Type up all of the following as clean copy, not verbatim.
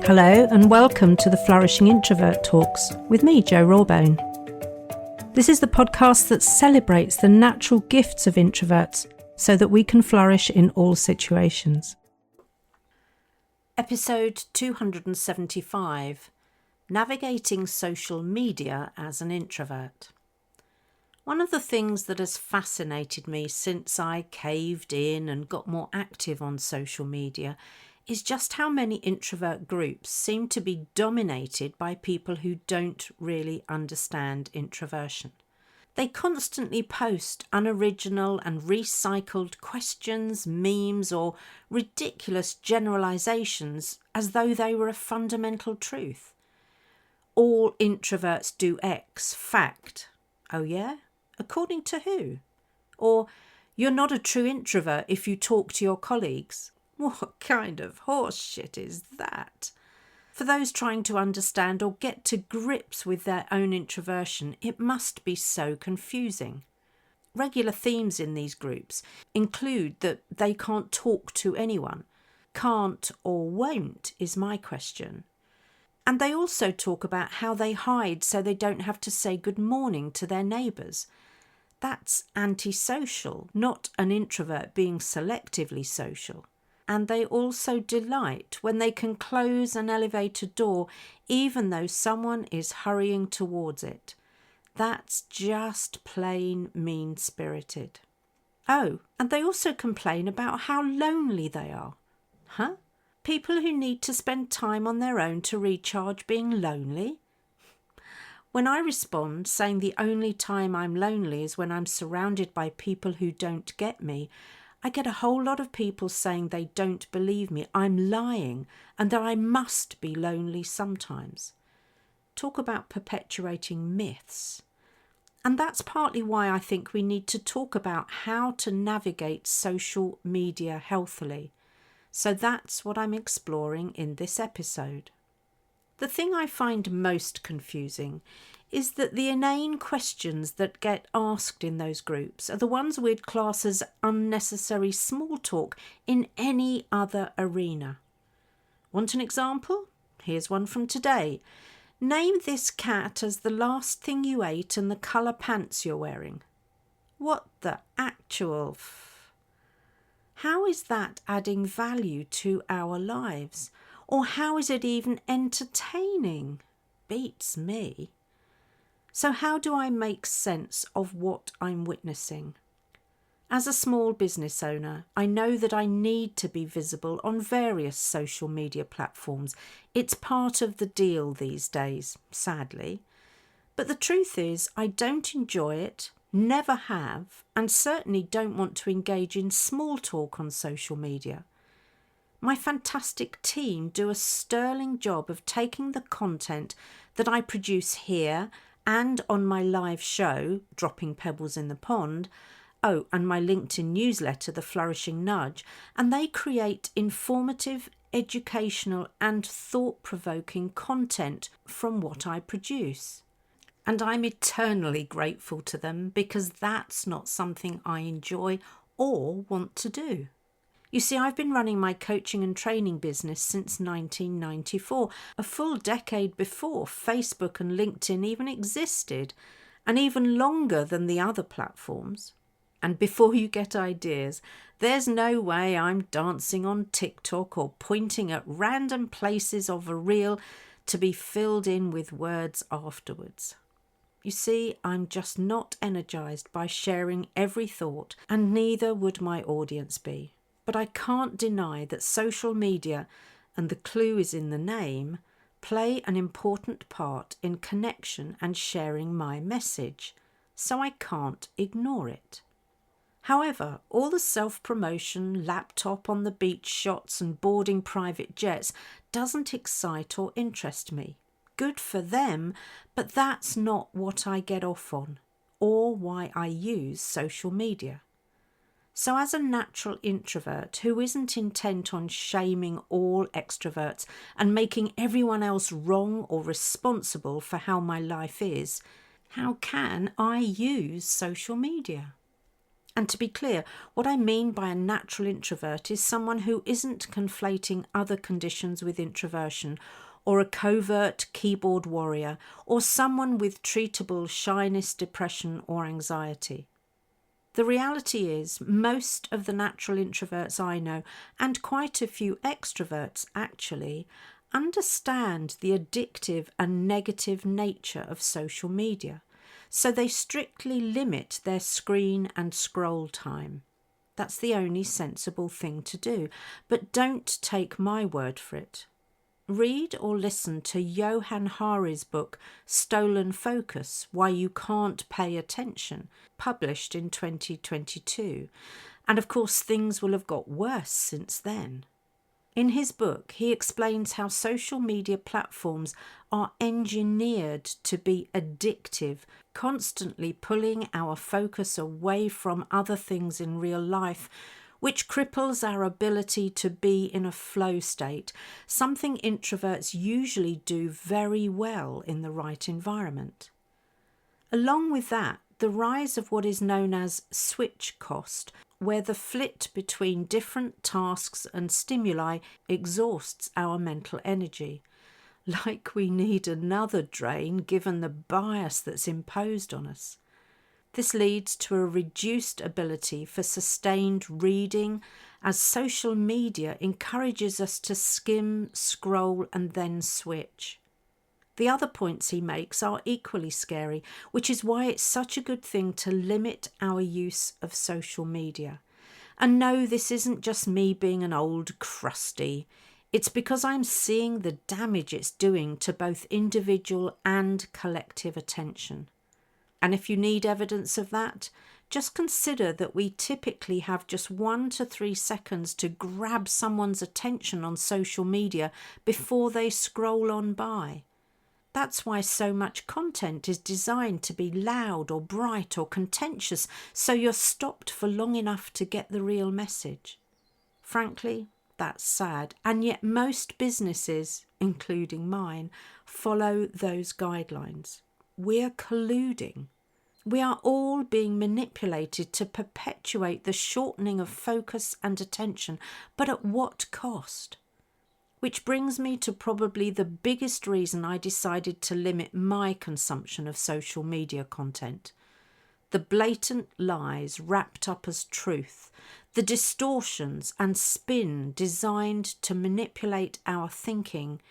Hello and welcome to the Flourishing Introvert Talks with me, Jo Rawbone. This is the podcast that celebrates the natural gifts of introverts so that we can flourish in all situations. Episode 275, Navigating Social Media as an Introvert. One of the things that has fascinated me since I caved in and got more active on social media is just how many introvert groups seem to be dominated by people who don't really understand introversion. They constantly post unoriginal and recycled questions, memes, or ridiculous generalizations as though they were a fundamental truth. All introverts do X, fact. Oh yeah? According to who? Or, you're not a true introvert if you talk to your colleagues. What kind of horse shit is that? For those trying to understand or get to grips with their own introversion, it must be so confusing. Regular themes in these groups include that they can't talk to anyone. Can't or won't is my question. And they also talk about how they hide so they don't have to say good morning to their neighbours. That's antisocial, not an introvert being selectively social. And they also delight when they can close an elevator door even though someone is hurrying towards it. That's just plain mean-spirited. Oh, and they also complain about how lonely they are. Huh? People who need to spend time on their own to recharge being lonely? When I respond saying the only time I'm lonely is when I'm surrounded by people who don't get me, I get a whole lot of people saying they don't believe me, I'm lying, and that I must be lonely sometimes. Talk about perpetuating myths. And that's partly why I think we need to talk about how to navigate social media healthily. So that's what I'm exploring in this episode. The thing I find most confusing is that the inane questions that get asked in those groups are the ones we'd class as unnecessary small talk in any other arena. Want an example? Here's one from today. Name this cat as the last thing you ate and the colour pants you're wearing. What the actual How is that adding value to our lives? Or how is it even entertaining? Beats me. So how do I make sense of what I'm witnessing? As a small business owner, I know that I need to be visible on various social media platforms. It's part of the deal these days, sadly. But the truth is, I don't enjoy it, never have, and certainly don't want to engage in small talk on social media. My fantastic team do a sterling job of taking the content that I produce here and on my live show, Dropping Pebbles in the Pond, and my LinkedIn newsletter, The Flourishing Nudge, and they create informative, educational and thought-provoking content from what I produce. And I'm eternally grateful to them because that's not something I enjoy or want to do. You see, I've been running my coaching and training business since 1994, a full decade before Facebook and LinkedIn even existed, and even longer than the other platforms. And before you get ideas, there's no way I'm dancing on TikTok or pointing at random places of a reel to be filled in with words afterwards. You see, I'm just not energized by sharing every thought, and neither would my audience be. But I can't deny that social media, and the clue is in the name, play an important part in connection and sharing my message, so I can't ignore it. However, all the self-promotion, laptop on the beach shots and boarding private jets doesn't excite or interest me. Good for them, but that's not what I get off on, or why I use social media. So as a natural introvert who isn't intent on shaming all extroverts and making everyone else wrong or responsible for how my life is, how can I use social media? And to be clear, what I mean by a natural introvert is someone who isn't conflating other conditions with introversion, or a covert keyboard warrior, or someone with treatable shyness, depression, or anxiety. The reality is, most of the natural introverts I know, and quite a few extroverts actually, understand the addictive and negative nature of social media. So they strictly limit their screen and scroll time. That's the only sensible thing to do. But don't take my word for it. Read or listen to Johann Hari's book, Stolen Focus, Why You Can't Pay Attention, published in 2022. And of course, things will have got worse since then. In his book, he explains how social media platforms are engineered to be addictive, constantly pulling our focus away from other things in real life, which cripples our ability to be in a flow state, something introverts usually do very well in the right environment. Along with that, the rise of what is known as switch cost, where the flit between different tasks and stimuli exhausts our mental energy. Like we need another drain given the bias that's imposed on us. This leads to a reduced ability for sustained reading, as social media encourages us to skim, scroll, and then switch. The other points he makes are equally scary, which is why it's such a good thing to limit our use of social media. And no, this isn't just me being an old crusty. It's because I'm seeing the damage it's doing to both individual and collective attention. And if you need evidence of that, just consider that we typically have just 1 to 3 seconds to grab someone's attention on social media before they scroll on by. That's why so much content is designed to be loud or bright or contentious, so you're stopped for long enough to get the real message. Frankly, that's sad, and yet most businesses, including mine, follow those guidelines. We're colluding. We are all being manipulated to perpetuate the shortening of focus and attention, but at what cost? Which brings me to probably the biggest reason I decided to limit my consumption of social media content. The blatant lies wrapped up as truth, the distortions and spin designed to manipulate our thinking,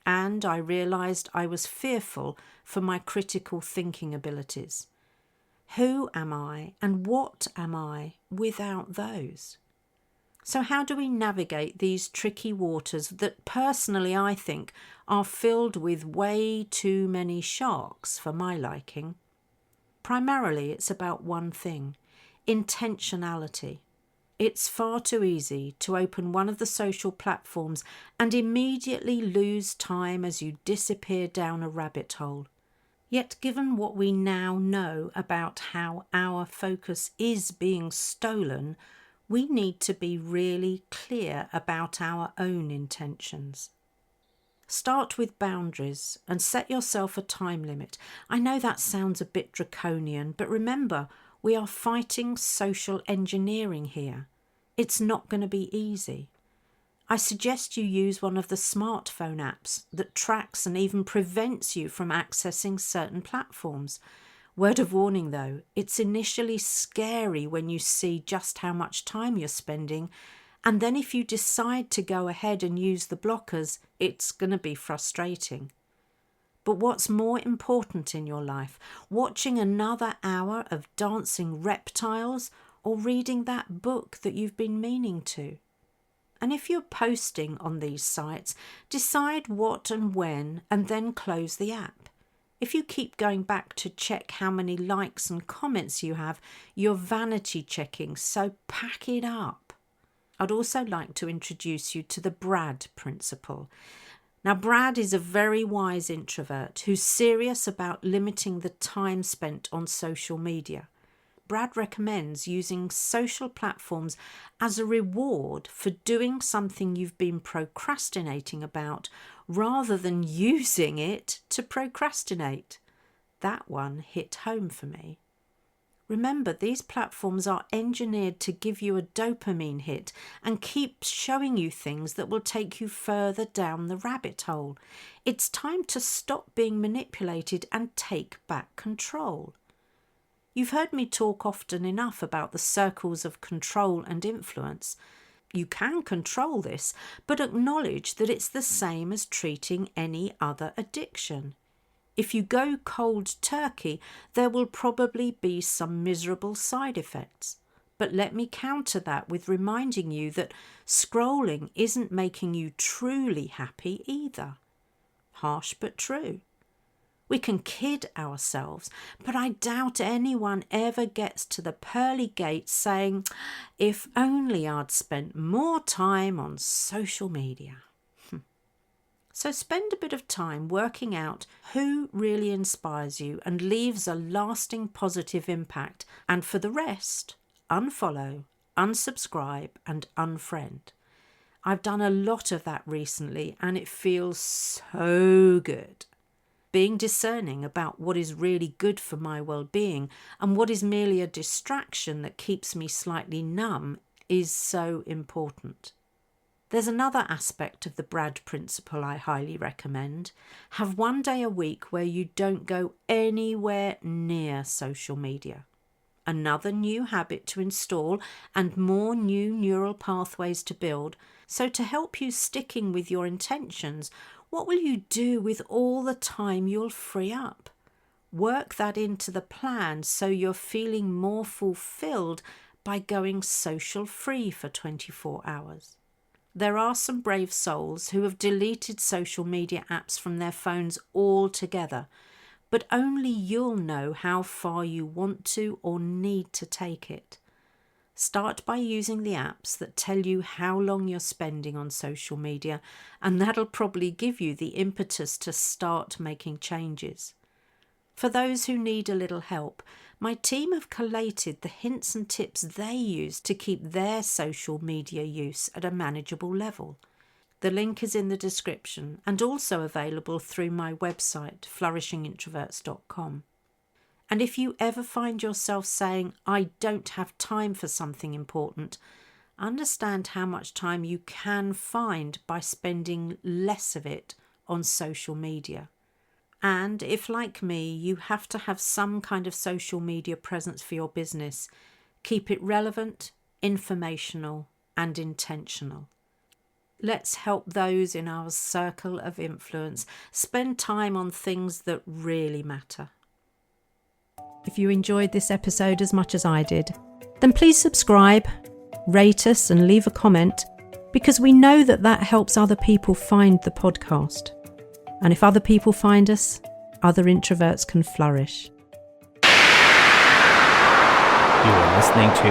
and I realised I was fearful for my critical thinking abilities. Who am I and what am I without those? So how do we navigate these tricky waters that personally I think are filled with way too many sharks for my liking? Primarily it's about one thing: intentionality. It's far too easy to open one of the social platforms and immediately lose time as you disappear down a rabbit hole. Yet given what we now know about how our focus is being stolen, we need to be really clear about our own intentions. Start with boundaries and set yourself a time limit. I know that sounds a bit draconian, but remember, we are fighting social engineering here. It's not going to be easy. I suggest you use one of the smartphone apps that tracks and even prevents you from accessing certain platforms. Word of warning though, it's initially scary when you see just how much time you're spending, and then if you decide to go ahead and use the blockers, it's going to be frustrating. But what's more important in your life, watching another hour of dancing reptiles or reading that book that you've been meaning to? And if you're posting on these sites, decide what and when and then close the app. If you keep going back to check how many likes and comments you have, you're vanity checking, so pack it up. I'd also like to introduce you to the Brad principle. Now, Brad is a very wise introvert who's serious about limiting the time spent on social media. Brad recommends using social platforms as a reward for doing something you've been procrastinating about, rather than using it to procrastinate. That one hit home for me. Remember, these platforms are engineered to give you a dopamine hit and keep showing you things that will take you further down the rabbit hole. It's time to stop being manipulated and take back control. You've heard me talk often enough about the circles of control and influence. You can control this, but acknowledge that it's the same as treating any other addiction. If you go cold turkey, there will probably be some miserable side effects. But let me counter that with reminding you that scrolling isn't making you truly happy either. Harsh but true. We can kid ourselves, but I doubt anyone ever gets to the pearly gates saying, if only I'd spent more time on social media. So spend a bit of time working out who really inspires you and leaves a lasting positive impact. And for the rest, unfollow, unsubscribe and unfriend. I've done a lot of that recently and it feels so good. Being discerning about what is really good for my well-being and what is merely a distraction that keeps me slightly numb is so important. There's another aspect of the Brad principle I highly recommend. Have one day a week where you don't go anywhere near social media. Another new habit to install and more new neural pathways to build. So to help you sticking with your intentions, what will you do with all the time you'll free up? Work that into the plan so you're feeling more fulfilled by going social free for 24 hours. There are some brave souls who have deleted social media apps from their phones altogether, but only you'll know how far you want to or need to take it. Start by using the apps that tell you how long you're spending on social media, and that'll probably give you the impetus to start making changes. For those who need a little help, my team have collated the hints and tips they use to keep their social media use at a manageable level. The link is in the description and also available through my website, flourishingintroverts.com. And if you ever find yourself saying, I don't have time for something important, understand how much time you can find by spending less of it on social media. And if, like me, you have to have some kind of social media presence for your business, keep it relevant, informational, and intentional. Let's help those in our circle of influence spend time on things that really matter. If you enjoyed this episode as much as I did, then please subscribe, rate us, and leave a comment, because we know that helps other people find the podcast. And if other people find us, other introverts can flourish. You are listening to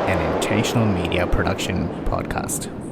an Intentional Media Production podcast.